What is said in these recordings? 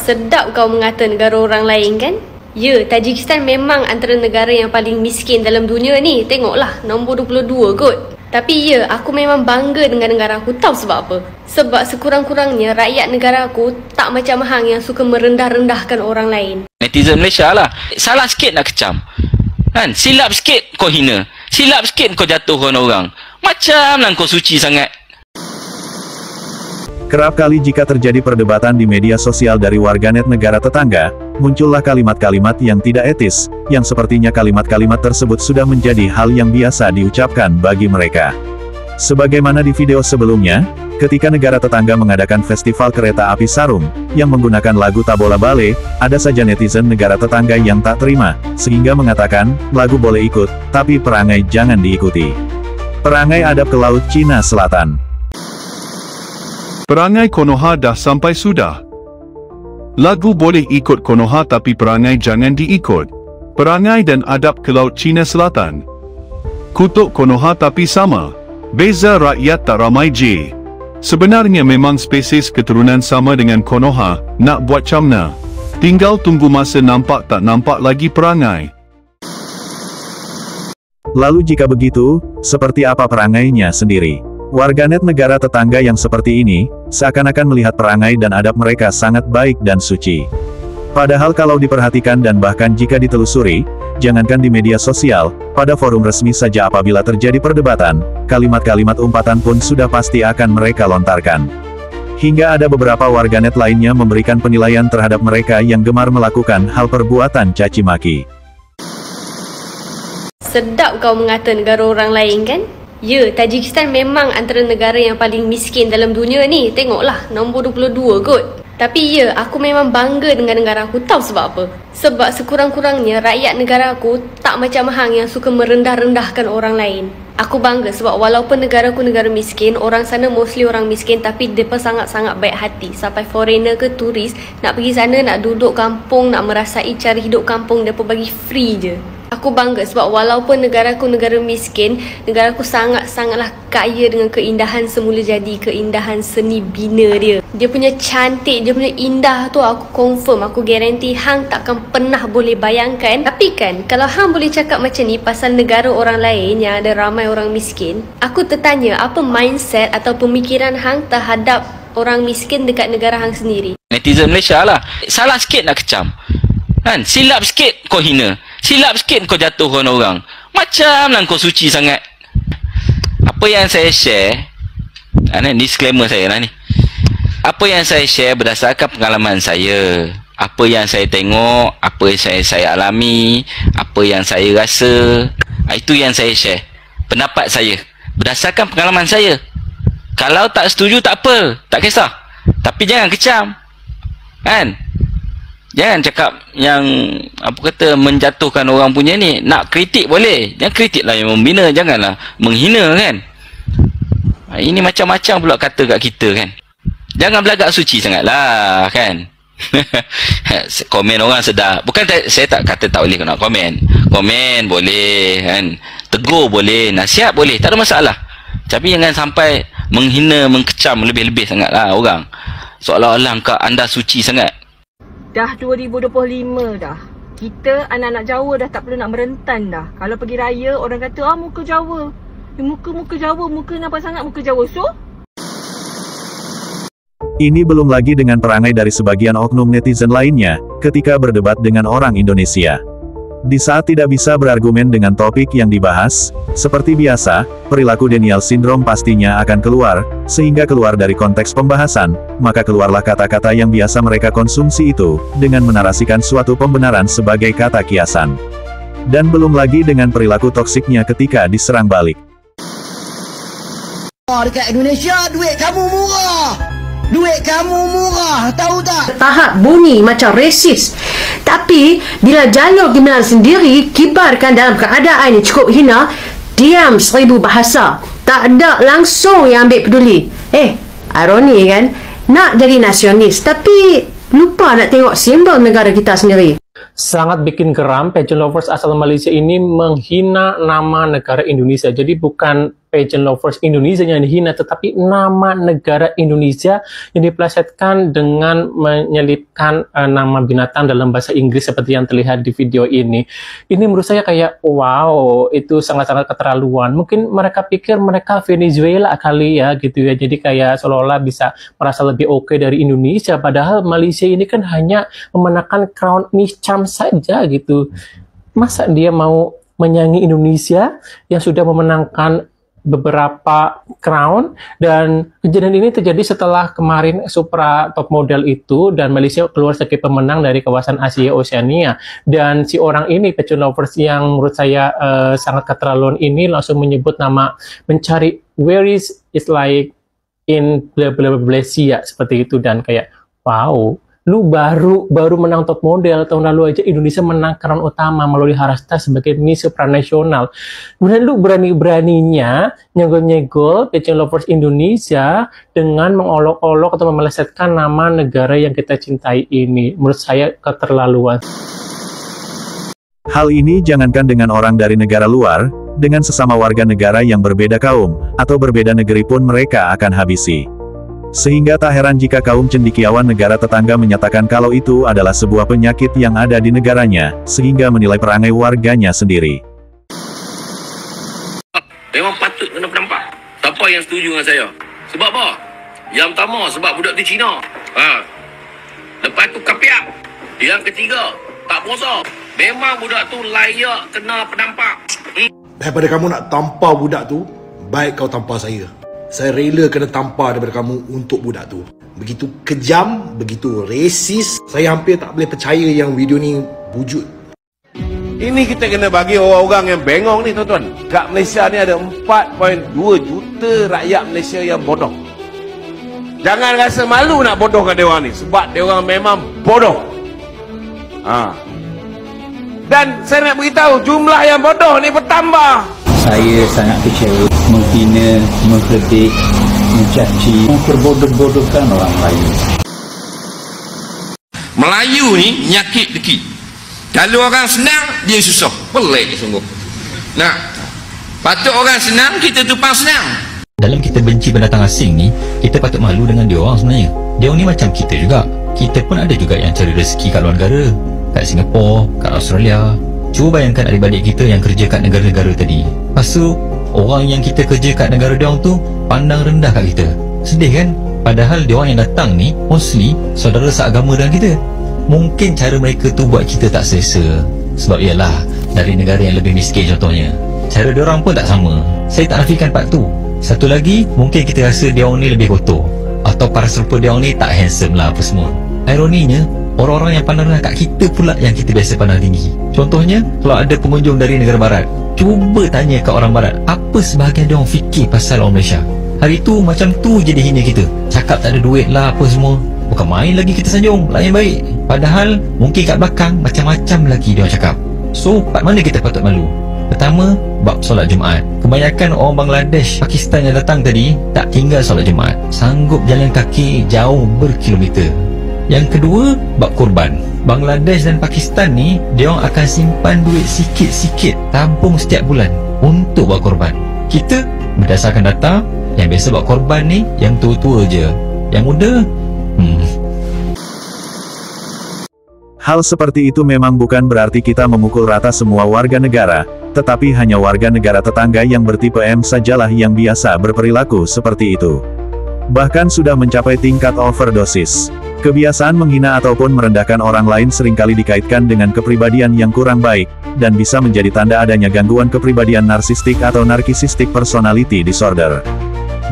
Sedap kau mengata negara orang lain kan? Ya, Tajikistan memang antara negara yang paling miskin dalam dunia ni. Tengoklah, nombor 22 kot. Tapi ya, aku memang bangga dengan negara aku. Tahu sebab apa? Sebab sekurang-kurangnya rakyat negara aku tak macam hang yang suka merendah-rendahkan orang lain. Netizen Malaysia lah, salah sikit nak kecam kan? Silap sikit kau hina, silap sikit kau jatuhkan orang. Macam lah kau suci sangat. Kerap kali jika terjadi perdebatan di media sosial dari warganet negara tetangga, muncullah kalimat-kalimat yang tidak etis, yang sepertinya kalimat-kalimat tersebut sudah menjadi hal yang biasa diucapkan bagi mereka. Sebagaimana di video sebelumnya, ketika negara tetangga mengadakan festival kereta api Sarung, yang menggunakan lagu Tabola Bale, ada saja netizen negara tetangga yang tak terima, sehingga mengatakan, lagu boleh ikut, tapi perangai jangan diikuti. Perangai adab ke Laut Cina Selatan. Perangai Konoha dah sampai sudah. Lagu boleh ikut Konoha tapi perangai jangan diikut. Perangai dan adab ke Laut Cina Selatan. Kutuk Konoha tapi sama. Beza rakyat tak ramai je. Sebenarnya memang spesies keturunan sama dengan Konoha, nak buat camna. Tinggal tunggu masa nampak tak nampak lagi perangai. Lalu jika begitu, seperti apa perangainya sendiri? Warganet negara tetangga yang seperti ini, seakan-akan melihat perangai dan adab mereka sangat baik dan suci. Padahal kalau diperhatikan dan bahkan jika ditelusuri, jangankan di media sosial, pada forum resmi saja apabila terjadi perdebatan, kalimat-kalimat umpatan pun sudah pasti akan mereka lontarkan. Hingga ada beberapa warganet lainnya memberikan penilaian terhadap mereka yang gemar melakukan hal perbuatan caci maki. Sedap kau mengata negara orang lain kan? Ya, Tajikistan memang antara negara yang paling miskin dalam dunia ni. Tengoklah, nombor 22 kot. Tapi ya, aku memang bangga dengan negara aku. Tahu sebab apa? Sebab sekurang-kurangnya rakyat negara aku tak macam hang yang suka merendah-rendahkan orang lain. Aku bangga sebab walaupun negara aku negara miskin, orang sana mostly orang miskin, tapi mereka sangat-sangat baik hati. Sampai foreigner ke turis nak pergi sana, nak duduk kampung, nak merasai cara hidup kampung, mereka bagi free je. Aku bangga sebab walaupun negara aku negara miskin, negara aku sangat-sangatlah kaya dengan keindahan semula jadi, keindahan seni bina dia. Dia punya cantik, dia punya indah tu aku confirm, aku garanti hang takkan pernah boleh bayangkan. Tapi kan, kalau hang boleh cakap macam ni pasal negara orang lain yang ada ramai orang miskin, aku tertanya apa mindset atau pemikiran hang terhadap orang miskin dekat negara hang sendiri. Netizen Malaysia lah, salah sikit nak kecam kan? Silap sikit kau hina, silap sikit kau jatuhkan orang. Macam lah kau suci sangat. Apa yang saya share, disclaimer saya lah ni. Apa yang saya share berdasarkan pengalaman saya. Apa yang saya tengok, apa yang saya alami, apa yang saya rasa. Itu yang saya share. Pendapat saya berdasarkan pengalaman saya. Kalau tak setuju tak apa, tak kisah. Tapi jangan kecam kan? Jangan cakap yang menjatuhkan orang punya ni. Nak kritik boleh, jangan kritiklah yang membina, janganlah menghina kan. Ini macam-macam pula kata kat kita kan. Jangan belagak suci sangatlah kan. Komen orang sedap. Bukan saya tak kata tak boleh nak komen. Komen boleh kan. Tegur boleh, nasihat boleh, tak ada masalah. Tapi jangan sampai menghina, mengkecam lebih-lebih sangatlah orang. Seolah-olah anda suci sangat. Dah 2025 dah. Kita anak-anak Jawa dah tak perlu nak merentan dah. Kalau pergi raya, orang kata, muka Jawa. Muka Jawa, muka nampak sangat muka Jawa. So? Ini belum lagi dengan perangai dari sebagian oknum netizen lainnya, ketika berdebat dengan orang Indonesia. Di saat tidak bisa berargumen dengan topik yang dibahas, seperti biasa, perilaku denial syndrome pastinya akan keluar, sehingga keluar dari konteks pembahasan, maka keluarlah kata-kata yang biasa mereka konsumsi itu, dengan menarasikan suatu pembenaran sebagai kata kiasan. Dan belum lagi dengan perilaku toksiknya ketika diserang balik. Dekat Indonesia, duit kamu murah! Duit kamu murah, tahu tak? Tahap bunyi macam resis. Tapi, bila jalur kriminal sendiri kibarkan dalam keadaan yang cukup hina, diam 1000 bahasa. Tak ada langsung yang ambil peduli. Ironi kan? Nak jadi nasionalis, tapi lupa nak tengok simbol negara kita sendiri. Sangat bikin geram, pageant lovers asal Malaysia ini menghina nama negara Indonesia. Jadi bukan pageant lovers Indonesia yang dihina, tetapi nama negara Indonesia yang dipelesetkan dengan menyelipkan nama binatang dalam bahasa Inggris seperti yang terlihat di video ini. Ini menurut saya kayak wow, itu sangat-sangat keterlaluan. Mungkin mereka pikir mereka Venezuela kali ya gitu ya, jadi kayak seolah-olah bisa merasa lebih oke dari Indonesia, padahal Malaysia ini kan hanya memenangkan crown Miss Cham saja gitu. Masa dia mau menyanyi Indonesia yang sudah memenangkan beberapa crown, dan kejadian ini terjadi setelah kemarin Supra Top Model itu dan Malaysia keluar sebagai pemenang dari kawasan Asia Oceania, dan si orang ini pageant lovers yang menurut saya sangat keterlaluan ini langsung menyebut nama, mencari where is like in bla bla bla Malaysia seperti itu, dan kayak wow, lu baru menang Top Model, tahun lalu aja Indonesia menang crown utama melalui Harasta sebagai Miss Supranasional. Kemudian lu berani-beraninya nyenggol-nyenggol pageant lovers Indonesia dengan mengolok-olok atau memelesetkan nama negara yang kita cintai ini. Menurut saya keterlaluan. Hal ini jangankan dengan orang dari negara luar, dengan sesama warga negara yang berbeda kaum, atau berbeda negeri pun mereka akan habisi. Sehingga tak heran jika kaum cendekiawan negara tetangga menyatakan kalau itu adalah sebuah penyakit yang ada di negaranya, sehingga menilai perangai warganya sendiri. Memang patut kena penampak. Siapa yang setuju dengan saya? Sebab apa? Yang pertama, sebab budak di Cina. Lepas tu kapiak. Yang ketiga, tak puasa. Memang budak tu layak kena penampak. Daripada kamu nak tampar budak tu, baik kau tampar saya. Saya rela kena tampar daripada kamu untuk budak tu. Begitu kejam, begitu resis. Saya hampir tak boleh percaya yang video ni wujud. Ini kita kena bagi orang-orang yang bengong ni tuan-tuan. Kat Malaysia ni ada 4.2 juta rakyat Malaysia yang bodoh. Jangan rasa malu nak bodohkan dia orang ni, sebab dia orang memang bodoh. Dan saya nak beritahu, jumlah yang bodoh ni bertambah. Saya sangat kecewa, menghina, mengkritik, mencaci, memperbodoh-bodohkan orang lain. Melayu ni nyakit deki. Kalau orang senang, dia susah. Pelik sungguh. Nah, patut orang senang, kita tupang senang. Dalam kita benci pendatang asing ni, kita patut malu dengan dia orang sebenarnya. Dia orang ni macam kita juga. Kita pun ada juga yang cari rezeki kat luar negara. Kat Singapura, kat Australia. Cuba bayangkan adik-adik kita yang kerja kat negara-negara tadi. Lepas tu, orang yang kita kerja kat negara diorang tu pandang rendah kat kita. Sedih kan? Padahal diorang yang datang ni mostly saudara seagama dengan kita. Mungkin cara mereka tu buat kita tak selesa. Sebab ialah dari negara yang lebih miskin contohnya. Cara diorang pun tak sama. Saya tak nafikan part tu. Satu lagi, mungkin kita rasa diorang ni lebih kotor, atau para serupa diorang ni tak handsome lah apa semua. Ironinya, orang-orang yang pandang rendah kat kita pula yang kita biasa pandang tinggi. Contohnya, kalau ada pengunjung dari negara barat, cuba tanya kat orang barat, apa sebahagian dia orang fikir pasal orang Malaysia. Hari tu macam tu je dia hina kita. Cakap tak ada duit lah apa semua. Bukan main lagi kita sanjung, layan baik. Padahal mungkin kat belakang macam-macam lagi dia orang cakap. So, part mana kita patut malu? Pertama, bab solat Jumaat. Kebanyakan orang Bangladesh, Pakistan yang datang tadi tak tinggal solat Jumaat, sanggup jalan kaki jauh berkilometer. Yang kedua, bab kurban. Bangladesh dan Pakistan ni, dia orang akan simpan duit sikit-sikit, tabung setiap bulan untuk buat korban. Kita, berdasarkan data, yang biasa buat korban ni, yang tua-tua je. Yang muda, Hal seperti itu memang bukan berarti kita memukul rata semua warga negara, tetapi hanya warga negara tetangga yang bertipe M sajalah yang biasa berperilaku seperti itu. Bahkan sudah mencapai tingkat overdosis. Kebiasaan menghina ataupun merendahkan orang lain seringkali dikaitkan dengan kepribadian yang kurang baik, dan bisa menjadi tanda adanya gangguan kepribadian narsistik atau narcissistic personality disorder.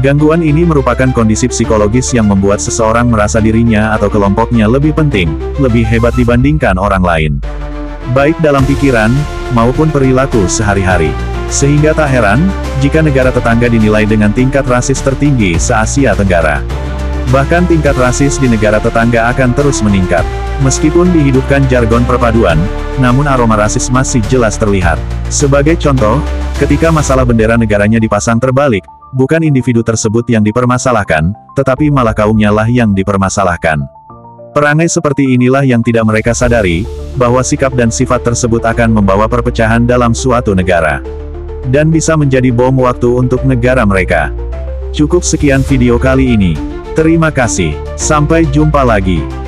Gangguan ini merupakan kondisi psikologis yang membuat seseorang merasa dirinya atau kelompoknya lebih penting, lebih hebat dibandingkan orang lain. Baik dalam pikiran, maupun perilaku sehari-hari. Sehingga tak heran, jika negara tetangga dinilai dengan tingkat rasis tertinggi se-Asia Tenggara. Bahkan tingkat rasis di negara tetangga akan terus meningkat. Meskipun dihidupkan jargon perpaduan, namun aroma rasis masih jelas terlihat. Sebagai contoh, ketika masalah bendera negaranya dipasang terbalik, bukan individu tersebut yang dipermasalahkan, tetapi malah kaumnya lah yang dipermasalahkan. Perangai seperti inilah yang tidak mereka sadari, bahwa sikap dan sifat tersebut akan membawa perpecahan dalam suatu negara. dan bisa menjadi bom waktu untuk negara mereka. Cukup sekian video kali ini. Terima kasih. Sampai jumpa lagi.